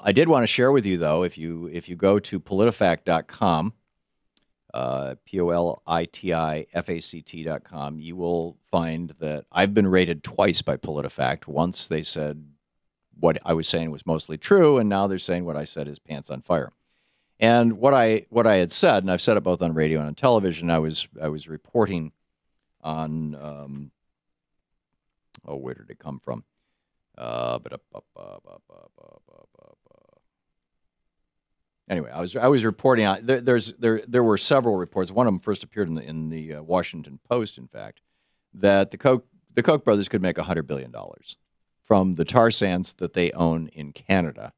I did want to share with you, though, if you go to politifact.com, POLITIFACT.com, you will find that I've been rated twice by PolitiFact. Once they said what I was saying was mostly true, and now they're saying what I said is pants on fire. And what I had said, and I've said it both on radio and on television, I was reporting on where did it come from? Anyway, I was reporting on there were several reports. One of them first appeared in the Washington Post, in fact, that the Koch brothers could make $100 billion from the tar sands that they own in Canada,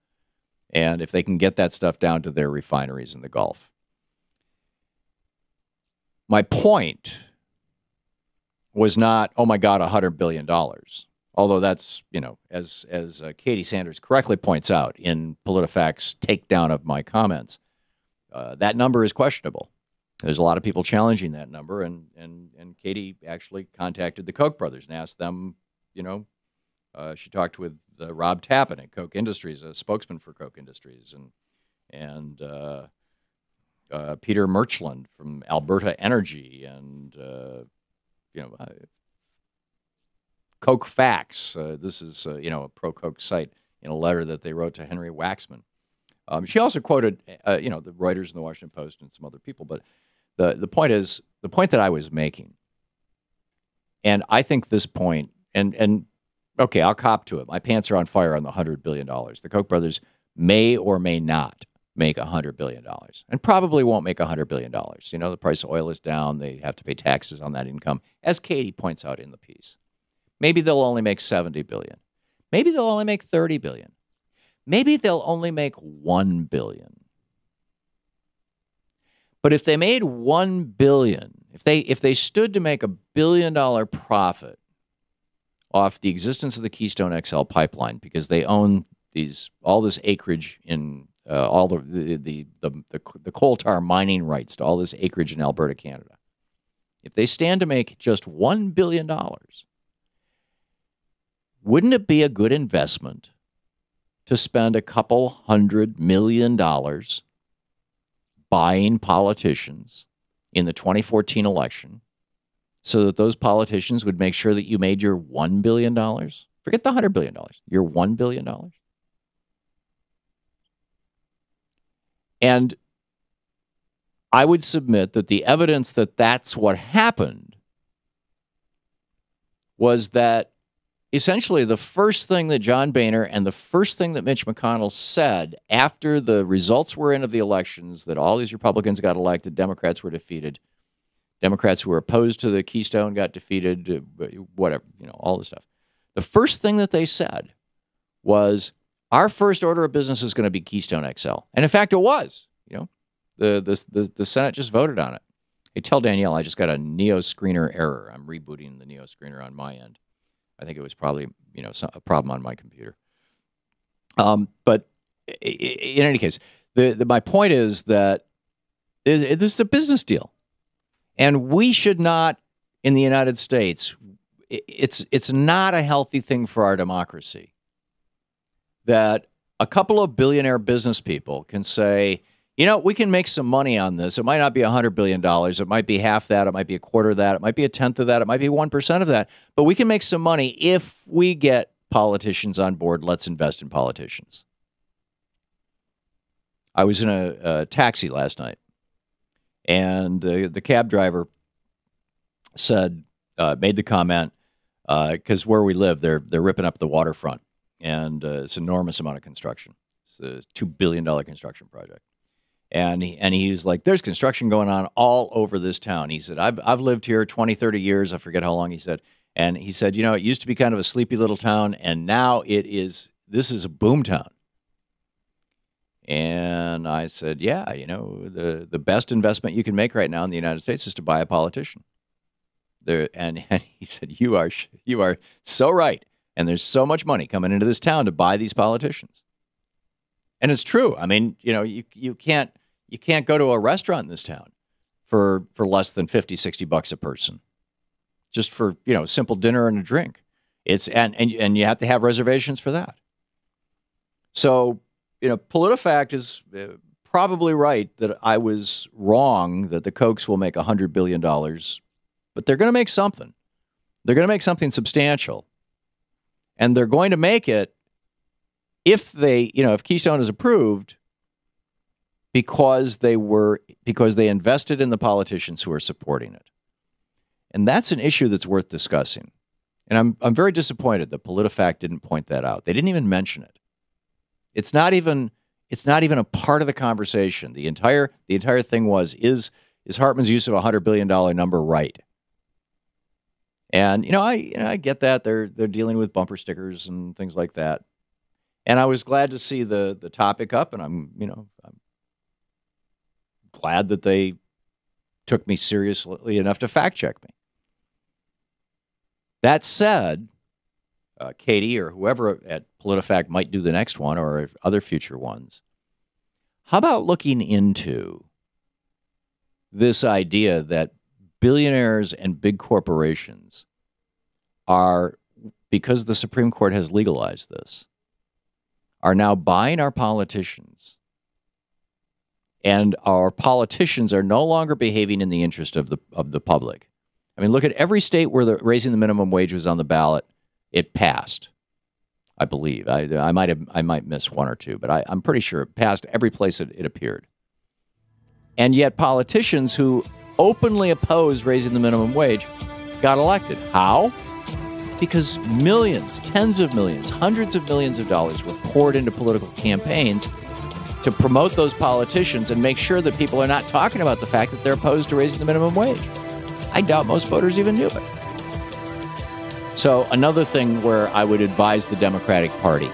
and if they can get that stuff down to their refineries in the Gulf. My point was not, oh my God, $100 billion. Although that's, as Katie Sanders correctly points out in PolitiFact's takedown of my comments, that number is questionable. There's a lot of people challenging that number, and Katie actually contacted the Koch brothers and asked them, she talked with Rob Tappan at Koch Industries, a spokesman for Koch Industries, and Peter Murchland from Alberta Energy, and Koch Facts. This is a pro-Koch site in a letter that they wrote to Henry Waxman. She also quoted the Reuters and the Washington Post and some other people. But the point that I was making, and I think this point, and okay, I'll cop to it. My pants are on fire on the $100 billion. The Koch brothers may or may not make $100 billion, and probably won't make $100 billion. The price of oil is down. They have to pay taxes on that income, as Katie points out in the piece. Maybe they'll only make $70 billion. Maybe they'll only make $30 billion. Maybe they'll only make $1 billion. But if they made $1 billion, if they stood to make $1 billion profit off the existence of the Keystone XL Pipeline, because they own all this acreage in all the coal tar mining rights to all this acreage in Alberta, Canada, if they stand to make just $1 billion, wouldn't it be a good investment to spend a couple $100 million buying politicians in the 2014 election so that those politicians would make sure that you made your $1 billion? Forget the $100 billion, your $1 billion. And I would submit that the evidence that that's what happened was that essentially the first thing that John Boehner and the first thing that Mitch McConnell said after the results were in of the elections, that all these Republicans got elected, Democrats were defeated, Democrats who were opposed to the Keystone got defeated, whatever, all this stuff. The first thing that they said was, our first order of business is going to be Keystone XL. And in fact, it was. The Senate just voted on it. Hey, tell Danielle I just got a Neo Screener error. I'm rebooting the Neo Screener on my end. I think it was probably, a problem on my computer. But in any case, my point is that this is a business deal. And we should not, in the United States, it's not a healthy thing for our democracy that a couple of billionaire business people can say, we can make some money on this. It might not be $100 billion. It might be half that. It might be a quarter of that. It might be a tenth of that. It might be 1% of that. But we can make some money if we get politicians on board. Let's invest in politicians. I was in a taxi last night, and the cab driver said, made the comment, because where we live, they're ripping up the waterfront, and it's an enormous amount of construction. It's a $2 billion construction project. And he was like, there's construction going on all over this town. He said, I've lived here 20, 30 years. I forget how long he said. And he said, it used to be kind of a sleepy little town, and now this is a boom town. And I said, yeah, the best investment you can make right now in the United States is to buy a politician. And he said, you are so right. And there's so much money coming into this town to buy these politicians. And it's true. I mean, you can't go to a restaurant in this town for less than $50-$60 a person, just for a simple dinner and a drink. And you have to have reservations for that. So PolitiFact is probably right that I was wrong that the Kochs will make $100 billion, but they're going to make something. They're going to make something substantial. And they're going to make it if Keystone is approved because they invested in the politicians who are supporting it. And that's an issue that's worth discussing. And I'm very disappointed that PolitiFact didn't point that out. They didn't even mention it. It's not even a part of the conversation. The entire thing is Hartmann's use of $100 billion number right? And I get that they're dealing with bumper stickers and things like that. And I was glad to see the topic up, and I'm glad that they took me seriously enough to fact check me. That said, Katie or whoever at PolitiFact might do the next one or other future ones, how about looking into this idea that billionaires and big corporations are, because the Supreme Court has legalized this, are now buying our politicians, and our politicians are no longer behaving in the interest of the public. I mean, look at every state where raising the minimum wage was on the ballot. It passed, I believe. I might miss one or two, but I'm pretty sure it passed every place it appeared. And yet politicians who openly opposed raising the minimum wage got elected. How? Because millions, tens of millions, hundreds of millions of dollars were poured into political campaigns to promote those politicians and make sure that people are not talking about the fact that they're opposed to raising the minimum wage. I doubt most voters even knew it. So another thing where I would advise the Democratic Party,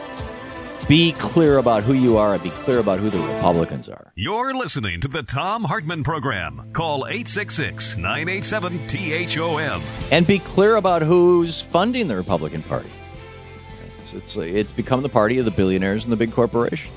be clear about who you are and be clear about who the Republicans are. You're listening to the Thom Hartmann Program. Call 866-987-THOM. And be clear about who's funding the Republican Party. It's become the party of the billionaires and the big corporations.